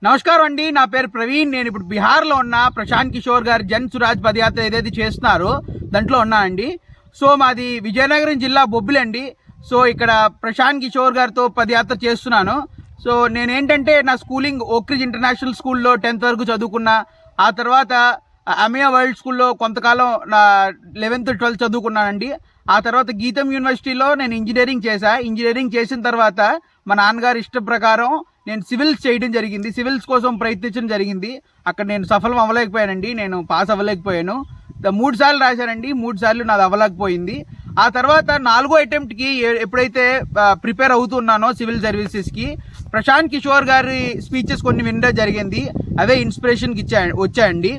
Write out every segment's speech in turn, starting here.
నమస్కారం అండి. నా పేరు ప్రవీణ్. నేను ఇప్పుడు బీహార్లో ఉన్న ప్రశాంత్ కిషోర్ గారి జన్ సురాజ్ పదయాత్ర ఏదైతే చేస్తున్నారో దాంట్లో ఉన్నా అండి. సో మాది విజయనగరం జిల్లా బొబ్బిలి అండి. సో ఇక్కడ ప్రశాంత్ కిషోర్ గారితో పదయాత్ర చేస్తున్నాను. సో నేనేంటంటే నా స్కూలింగ్ ఓక్రిజ్ ఇంటర్నేషనల్ స్కూల్లో 10th వరకు చదువుకున్నా. ఆ తర్వాత అమియా వరల్డ్ స్కూల్లో కొంతకాలం నా 11th 12th చదువుకున్నానండి. ఆ తర్వాత గీతం యూనివర్సిటీలో నేను ఇంజనీరింగ్ చేసిన తర్వాత మా నాన్నగారి ఇష్టం ప్రకారం నేను సివిల్స్ చేయడం జరిగింది. సివిల్స్ కోసం ప్రయత్నించడం జరిగింది. అక్కడ నేను సఫలం అవ్వలేకపోయానండి. నేను పాస్ అవ్వలేకపోయాను. 3 సార్లు రాశానండి. 3 సార్లు నాది అవ్వలేకపోయింది. ఆ తర్వాత 4వ అటెంప్ట్కి ఎప్పుడైతే ప్రిపేర్ అవుతున్నానో సివిల్ సర్వీసెస్కి ప్రశాంత్ కిషోర్ గారి స్పీచెస్ కొన్ని వినడం జరిగింది. అవే ఇన్స్పిరేషన్కి వచ్చాయండి.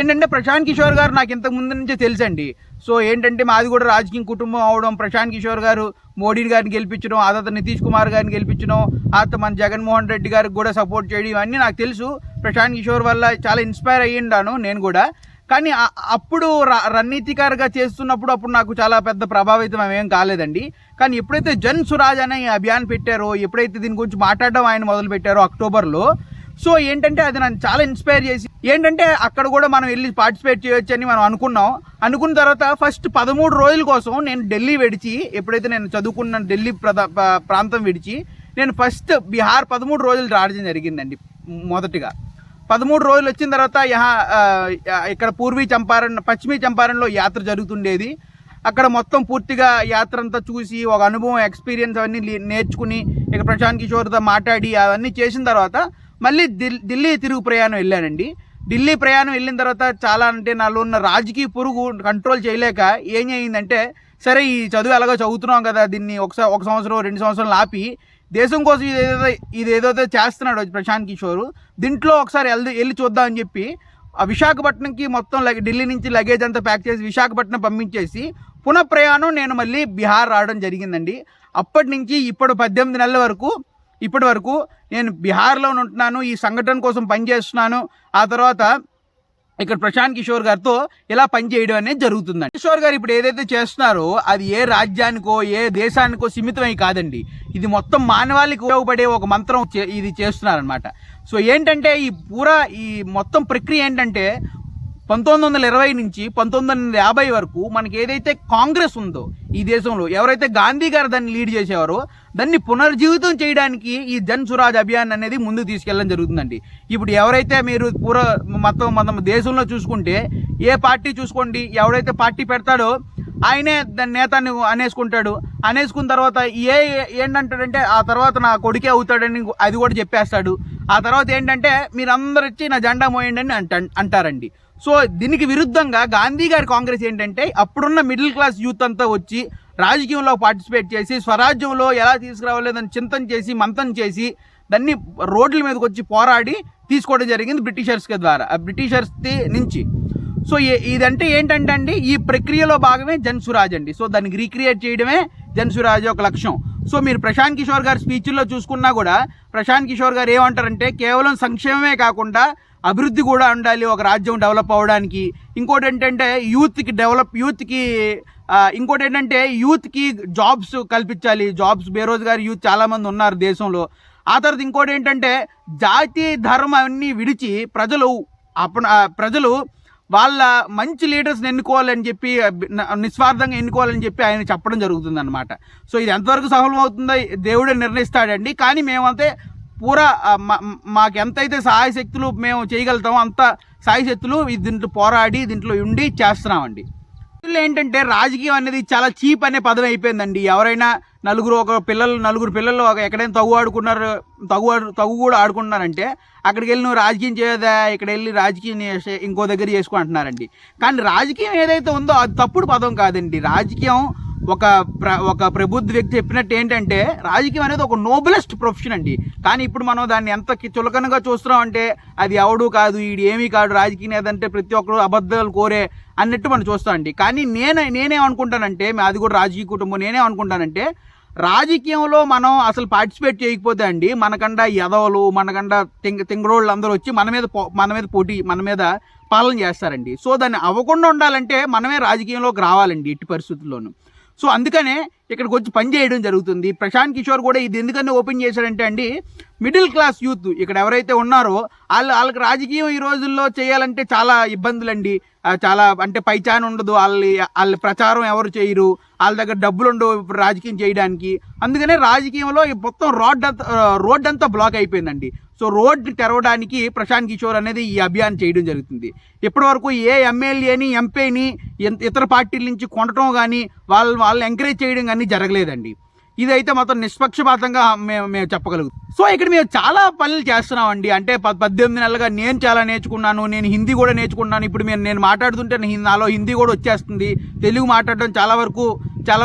ఏంటంటే ప్రశాంత్ కిషోర్ గారు నాకు ఇంతకు ముందు నుంచే తెలుసండి. సో ఏంటంటే మాది కూడా రాజకీయ కుటుంబం అవడం, ప్రశాంత్ కిషోర్ గారు మోడీ గారిని గెలిపించడం, ఆ తర్వాత నితీష్ కుమార్ గారిని గెలిపించడం, ఆ తర్వాత మన జగన్మోహన్ రెడ్డి గారికి కూడా సపోర్ట్ చేయడం, ఇవన్నీ నాకు తెలుసు. ప్రశాంత్ కిషోర్ వల్ల చాలా ఇన్స్పైర్ అయ్యిండాను నేను కూడా. కానీ అప్పుడు రణనీతికారుగా చేస్తున్నప్పుడు అప్పుడు నాకు చాలా పెద్ద ప్రభావితం ఏం కాలేదండి. కానీ ఎప్పుడైతే జన్ సురాజ్ అనే అభియాన్ పెట్టారో, ఎప్పుడైతే దీని గురించి మాట్లాడడం ఆయన మొదలు పెట్టారో అక్టోబర్లో, సో ఏంటంటే అది నన్ను చాలా ఇన్స్పైర్ చేసి ఏంటంటే అక్కడ కూడా మనం వెళ్ళి పార్టిసిపేట్ చేయొచ్చు అని మనం అనుకున్న తర్వాత ఫస్ట్ 13 రోజుల కోసం నేను ఢిల్లీ విడిచి, ఎప్పుడైతే నేను చదువుకున్న ఢిల్లీ ప్రాంతం విడిచి నేను ఫస్ట్ బీహార్ 13 రోజులు రావడం జరిగిందండి. మొదటిగా 13 రోజులు వచ్చిన తర్వాత ఇక్కడ పశ్చిమీ చంపారణ్లో యాత్ర జరుగుతుండేది. అక్కడ మొత్తం పూర్తిగా యాత్ర అంతా చూసి ఒక అనుభవం, ఎక్స్పీరియన్స్ అవన్నీ నేర్చుకుని ఇక్కడ ప్రశాంత్ కిషోర్తో మాట్లాడి అవన్నీ చేసిన తర్వాత మళ్ళీ ఢిల్లీ తిరుగు ప్రయాణం వెళ్ళానండి. ఢిల్లీ ప్రయాణం వెళ్ళిన తర్వాత చాలా అంటే నాలో ఉన్న రాజకీయ పురుగు కంట్రోల్ చేయలేక ఏం అయిందంటే, సరే ఈ చదువు ఎలాగో చదువుతున్నాం కదా, దీన్ని ఒక సంవత్సరం 2 సంవత్సరాలు ఆపి దేశం కోసం ఇదేదో చేస్తున్నాడు ప్రశాంత్ కిషోర్, దీంట్లో ఒకసారి వెళ్ళి చూద్దామని చెప్పి విశాఖపట్నంకి మొత్తం ఢిల్లీ నుంచి లగేజ్ అంతా ప్యాక్ చేసి విశాఖపట్నం పంపించేసి పునః ప్రయాణం నేను మళ్ళీ బీహార్ రావడం జరిగిందండి. అప్పటి నుంచి ఇప్పుడు 18 నెలల వరకు ఇప్పటి వరకు నేను బీహార్లో ఉంటున్నాను. ఈ సంఘటన కోసం పనిచేస్తున్నాను. ఆ తర్వాత ఇక్కడ ప్రశాంత్ కిషోర్ గారితో ఇలా పనిచేయడం అనేది జరుగుతుందండి. కిషోర్ గారు ఇప్పుడు ఏదైతే చేస్తున్నారో అది ఏ రాజ్యానికో ఏ దేశానికో సీమితమై కాదండి. ఇది మొత్తం మానవాళికి ఉపయోగపడే ఒక మంత్రం ఇది చేస్తున్నారనమాట. సో ఏంటంటే ఈ మొత్తం ప్రక్రియ ఏంటంటే 1920 నుంచి 1950 వరకు మనకి ఏదైతే కాంగ్రెస్ ఉందో ఈ దేశంలో, ఎవరైతే గాంధీ గారు దాన్ని లీడ్ చేసేవారో దాన్ని పునర్జీవితం చేయడానికి ఈ జన్ సురాజ్ అభియాన్ అనేది ముందుకు తీసుకెళ్ళడం జరుగుతుందండి. ఇప్పుడు ఎవరైతే మీరు మొత్తం దేశంలో చూసుకుంటే ఏ పార్టీ చూసుకోండి, ఎవరైతే పార్టీ పెడతాడో ఆయనే దాని నేతని అనేసుకున్న తర్వాత ఏంటంటాడంటే ఆ తర్వాత నా కొడుకే అవుతాడని అది కూడా చెప్పేస్తాడు. ఆ తర్వాత ఏంటంటే మీరందరూ వచ్చి నా జెండా మోయండి అని అంటారండి. సో దీనికి విరుద్ధంగా గాంధీ గారి కాంగ్రెస్ ఏంటంటే అప్పుడున్న మిడిల్ క్లాస్ యూత్ అంతా వచ్చి రాజకీయంలో పార్టిసిపేట్ చేసి స్వరాజ్యంలో ఎలా తీసుకురావాలేదని చింతన చేసి మంతన చేసి దాన్ని రోడ్ల మీదకి వచ్చి పోరాడి తీసుకోవడం జరిగింది బ్రిటిషర్స్ నుంచి. సో ఇదంటే ఏంటంటే అండి, ఈ ప్రక్రియలో భాగమే జన్ సురాజ్ అండి. సో దానికి రీక్రియేట్ చేయడమే జన్ సురాజ్ ఒక లక్ష్యం. సో మీరు ప్రశాంత్ కిషోర్ గారి స్పీచ్ల్లో చూసుకున్నా కూడా ప్రశాంత్ కిషోర్ గారు ఏమంటారంటే కేవలం సంక్షేమమే కాకుండా అభివృద్ధి కూడా ఉండాలి ఒక రాజ్యం డెవలప్ అవ్వడానికి. ఇంకోటి ఏంటంటే యూత్కి జాబ్స్ కల్పించాలి. బేరోజ్గార్ యూత్ చాలామంది ఉన్నారు దేశంలో. ఆ తర్వాత ఇంకోటి ఏంటంటే జాతి ధర్మం అన్నీ విడిచి ప్రజలు వాళ్ళ మంచి లీడర్స్ని ఎన్నుకోవాలని చెప్పి నిస్వార్థంగా ఎన్నుకోవాలని చెప్పి ఆయన చెప్పడం జరుగుతుంది అనమాట. సో ఇది ఎంతవరకు సఫలం అవుతుందో దేవుడే నిర్ణయిస్తాడండి. కానీ మేమంతే మాకు ఎంతైతే సహాయ శక్తులు మేము చేయగలుగుతామో అంత సహాయ శక్తులు దీంట్లో పోరాడి దీంట్లో ఉండి చేస్తున్నామండి. ఏంటంటే రాజకీయం అనేది చాలా చీప్ అనే పదం అయిపోయిందండి. ఎవరైనా నలుగురు పిల్లలు ఎక్కడైనా తగు కూడా ఆడుకుంటున్నారంటే అక్కడికి వెళ్ళి నువ్వు రాజకీయం చేయదా, ఇక్కడ వెళ్ళి రాజకీయం ఇంకో దగ్గర చేసుకుంటున్నారండి. కానీ రాజకీయం ఏదైతే ఉందో అది తప్పుడు పదం కాదండి. రాజకీయం ఒక ప్రబుద్ధ వ్యక్తి చెప్పినట్టు ఏంటంటే రాజకీయం అనేది ఒక నోబెలెస్ట్ ప్రొఫెషన్ అండి. కానీ ఇప్పుడు మనం దాన్ని ఎంత చులకనగా చూస్తున్నాం అంటే అది ఎవడు కాదు, వీడు ఏమీ కాదు, రాజకీయం ఏదంటే ప్రతి ఒక్కరు అబద్ధాలు కోరే అన్నట్టు మనం చూస్తాం అండి. కానీ నేనేమనుకుంటానంటే అది కూడా రాజకీయ కుటుంబం, నేనేమనుకుంటానంటే రాజకీయంలో మనం అసలు పార్టిసిపేట్ చేయకపోతే అండి మనకండా ఎదవలు, మనకండా తింగరోళ్ళు అందరూ వచ్చి మన మీద పాలన చేస్తారండి. సో దాన్ని అవ్వకుండా ఉండాలంటే మనమే రాజకీయంలోకి రావాలండి ఎట్టి పరిస్థితుల్లోనూ. సో అందుకనే ఇక్కడికి వచ్చి పని చేయడం జరుగుతుంది. ప్రశాంత్ కిషోర్ కూడా ఇది ఎందుకని ఓపెన్ చేశాడంటే అండి, మిడిల్ క్లాస్ యూత్ ఇక్కడ ఎవరైతే ఉన్నారో వాళ్ళకి రాజకీయం ఈ రోజుల్లో చేయాలంటే చాలా ఇబ్బందులండి. చాలా అంటే పైచాన్ ఉండదు, వాళ్ళ ప్రచారం ఎవరు చేయరు, వాళ్ళ దగ్గర డబ్బులు ఉండవు రాజకీయం చేయడానికి. అందుకనే రాజకీయంలో మొత్తం రోడ్ అంతా బ్లాక్ అయిపోయిందండి. సో రోడ్ తెరవడానికి ప్రశాంత్ కిషోర్ అనేది ఈ అభియాన్ చేయడం జరుగుతుంది. ఇప్పటి వరకు ఏ ఎమ్మెల్యేని ఎంపీని ఇతర పార్టీల నుంచి కొనటం కానీ వాళ్ళు ఎంకరేజ్ చేయడం కానీ జరగలేదండి. ఇదైతే మొత్తం నిష్పక్షపాతంగా మేము చెప్పగలుగుతాం. సో ఇక్కడ మేము చాలా పనులు చేస్తున్నామండి. అంటే 18 నెలలుగా నేను చాలా నేర్చుకున్నాను, నేను హిందీ కూడా నేర్చుకున్నాను. ఇప్పుడు నేను మాట్లాడుతుంటే నాలో హిందీ కూడా వచ్చేస్తుంది. తెలుగు మాట్లాడడం చాలా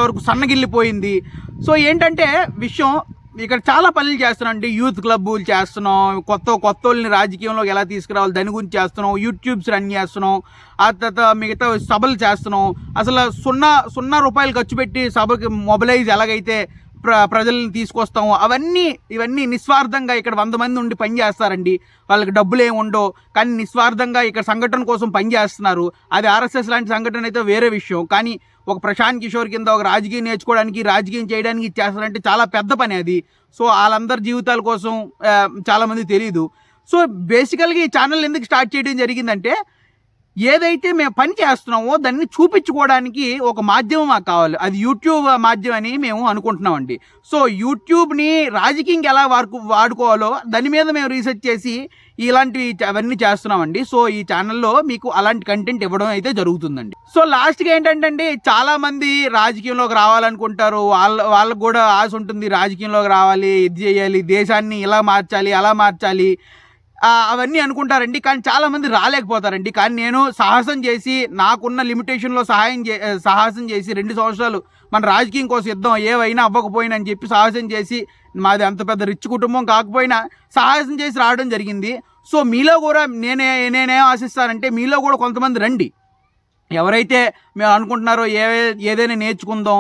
వరకు సన్నగిల్లిపోయింది. సో ఏంటంటే విషయం, ఇక్కడ చాలా పనులు చేస్తున్నాం అండి. యూత్ క్లబ్బులు చేస్తున్నాం, కొత్త వాళ్ళని రాజకీయంలోకి ఎలా తీసుకురావాలి దాని గురించి చేస్తున్నాం, యూట్యూబ్స్ రన్ చేస్తున్నాం, ఆ తర్వాత మిగతా సభలు చేస్తున్నాం. అసలు సున్నా రూపాయలు ఖర్చు పెట్టి సభకి మొబిలైజ్ ఎలాగైతే ప్రజల్ని తీసుకొస్తాము, ఇవన్నీ నిస్వార్థంగా ఇక్కడ 100 మంది ఉండి పని చేస్తారండి. వాళ్ళకి డబ్బులు ఏమి ఉండవు, కానీ నిస్వార్థంగా ఇక్కడ సంఘటన కోసం పని చేస్తున్నారు. అది ఆర్ఎస్ఎస్ లాంటి సంఘటన అయితే వేరే విషయం, కానీ ఒక ప్రశాంత్ కిషోర్ కింద ఒక రాజకీయం నేర్చుకోవడానికి, రాజకీయం చేయడానికి చేస్తారంటే చాలా పెద్ద పని అది. సో వాళ్ళందరి జీవితాల కోసం చాలామంది తెలియదు. సో బేసికల్గా ఈ ఛానల్ ఎందుకు స్టార్ట్ చేయడం జరిగిందంటే, ఏదైతే మేము పని చేస్తున్నామో దాన్ని చూపించుకోవడానికి ఒక మాధ్యమం మాకు కావాలి. అది యూట్యూబ్ మాధ్యమం అని మేము అనుకుంటున్నామండి. సో యూట్యూబ్ని రాజకీయంగా ఎలా వాడుకోవాలో దాని మీద మేము రీసెర్చ్ చేసి అవన్నీ చేస్తున్నామండి. సో ఈ ఛానల్లో మీకు అలాంటి కంటెంట్ ఇవ్వడం అయితే జరుగుతుందండి. సో లాస్ట్గా ఏంటంటే అండి, చాలామంది రాజకీయంలోకి రావాలనుకుంటారు. వాళ్ళకు కూడా ఆశ ఉంటుంది, రాజకీయంలోకి రావాలి, ఇది చేయాలి, దేశాన్ని ఇలా మార్చాలి, అలా మార్చాలి, అవన్నీ అనుకుంటారండి. కానీ చాలామంది రాలేకపోతారండి. కానీ నేను సాహసం చేసి, నాకున్న లిమిటేషన్లో సాహసం చేసి 2 సంవత్సరాలు మన రాజకీయం కోసం ఇద్దాం, ఏవైనా అవ్వకపోయినా అని చెప్పి సాహసం చేసి, మాది అంత పెద్ద రిచ్ కుటుంబం కాకపోయినా సాహసం చేసి రావడం జరిగింది. సో మీలో కూడా నేనేం ఆశిస్తానంటే, మీలో కూడా కొంతమంది రండి. ఎవరైతే మేము అనుకుంటున్నారో ఏదైనా నేర్చుకుందాం,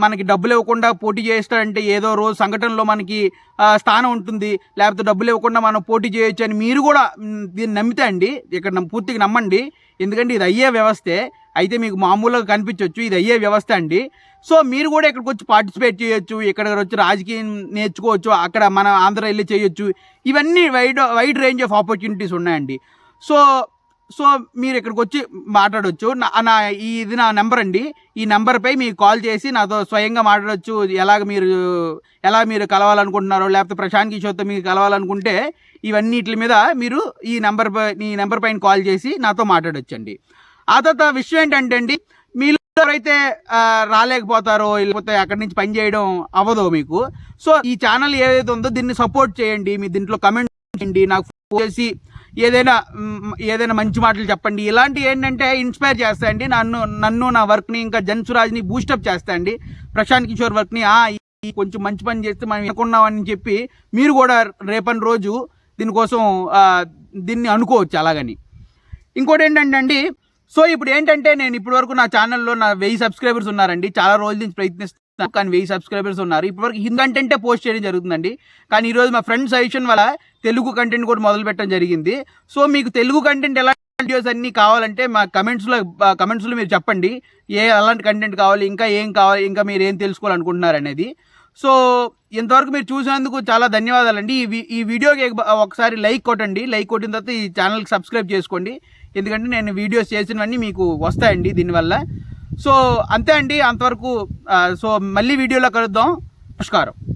మనకి డబ్బులు ఇవ్వకుండా పోటీ చేస్తాడంటే ఏదో రోజు సంఘటనలో మనకి స్థానం ఉంటుంది, లేకపోతే డబ్బులు ఇవ్వకుండా మనం పోటీ చేయొచ్చు అని మీరు కూడా దీన్ని నమ్మితే అండి, ఇక్కడ పూర్తిగా నమ్మండి. ఎందుకంటే ఇది అయ్యే వ్యవస్థే, అయితే మీకు మామూలుగా కనిపించవచ్చు, ఇది అయ్యే వ్యవస్థ అండి. సో మీరు కూడా ఇక్కడికి వచ్చి పార్టిసిపేట్ చేయొచ్చు, ఇక్కడ వచ్చి రాజకీయం నేర్చుకోవచ్చు, అక్కడ మన ఆంధ్ర వెళ్ళి చేయొచ్చు. ఇవన్నీ వైడ్ రేంజ్ ఆఫ్ ఆపర్చునిటీస్ ఉన్నాయండి. సో మీరు ఇక్కడికి వచ్చి మాట్లాడవచ్చు. ఇది నా నెంబర్ అండి. ఈ నెంబర్పై మీరు కాల్ చేసి నాతో స్వయంగా మాట్లాడవచ్చు. ఎలా మీరు కలవాలనుకుంటున్నారో, లేకపోతే ప్రశాంత్ కిషోర్తో మీరు కలవాలనుకుంటే ఇవన్నిటి మీద మీరు ఈ నెంబర్ పైన కాల్ చేసి నాతో మాట్లాడవచ్చు అండి. ఆ తర్వాత విషయం ఏంటంటే అండి, మీరు ఎవరైతే రాలేకపోతారో, లేకపోతే అక్కడి నుంచి పని చేయడం అవ్వదో మీకు, సో ఈ ఛానల్ ఏదైతే ఉందో దీన్ని సపోర్ట్ చేయండి. మీ దీంట్లో కమెంట్ చేయండి, నాకు ఫోన్ చేసి ఏదైనా మంచి మాటలు చెప్పండి. ఇలాంటివి ఏంటంటే ఇన్స్పైర్ చేస్తాయండి నన్ను నా వర్క్ని, ఇంకా జన్సురాజ్ని బూస్టప్ చేస్తాయండి. ప్రశాంత్ కిషోర్ వర్క్ని కొంచెం మంచి పని చేస్తే మనం అనుకున్నామని చెప్పి మీరు కూడా రేపటి రోజు దీనికోసం దీన్ని అనుకోవచ్చు అలాగని. ఇంకోటి ఏంటంటే అండి, సో ఇప్పుడు ఏంటంటే నేను ఇప్పటి వరకు నా ఛానల్లో 1000 సబ్స్క్రైబర్స్ ఉన్నారండి. చాలా రోజుల నుంచి ప్రయత్నిస్తాను, కానీ 1000 సబ్స్క్రైబర్స్ ఉన్నారు. ఇప్పటివరకు హిందీ కంటెంటే పోస్ట్ చేయడం జరుగుతుందండి. కానీ ఈరోజు మా ఫ్రెండ్ సజెషన్ వల్ల తెలుగు కంటెంట్ కూడా మొదలు పెట్టడం జరిగింది. సో మీకు తెలుగు కంటెంట్ ఎలాంటి వీడియోస్ అన్నీ కావాలంటే మా కమెంట్స్లో మీరు చెప్పండి, అలాంటి కంటెంట్ కావాలి, ఇంకా ఏం కావాలి, ఇంకా మీరు ఏం తెలుసుకోవాలనుకుంటున్నారు అనేది. సో ఇంతవరకు మీరు చూసినందుకు చాలా ధన్యవాదాలండి. ఈ వీడియోకి ఒకసారి లైక్ కొట్టండి. లైక్ కొట్టిన తర్వాత ఈ ఛానల్కి సబ్స్క్రైబ్ చేసుకోండి, ఎందుకంటే నేను వీడియోస్ చేసినవన్నీ మీకు వస్తాయండి దీనివల్ల. సో అంతే అండి, అంతవరకు. సో మళ్ళీ వీడియోలో కలుద్దాం. నమస్కారం.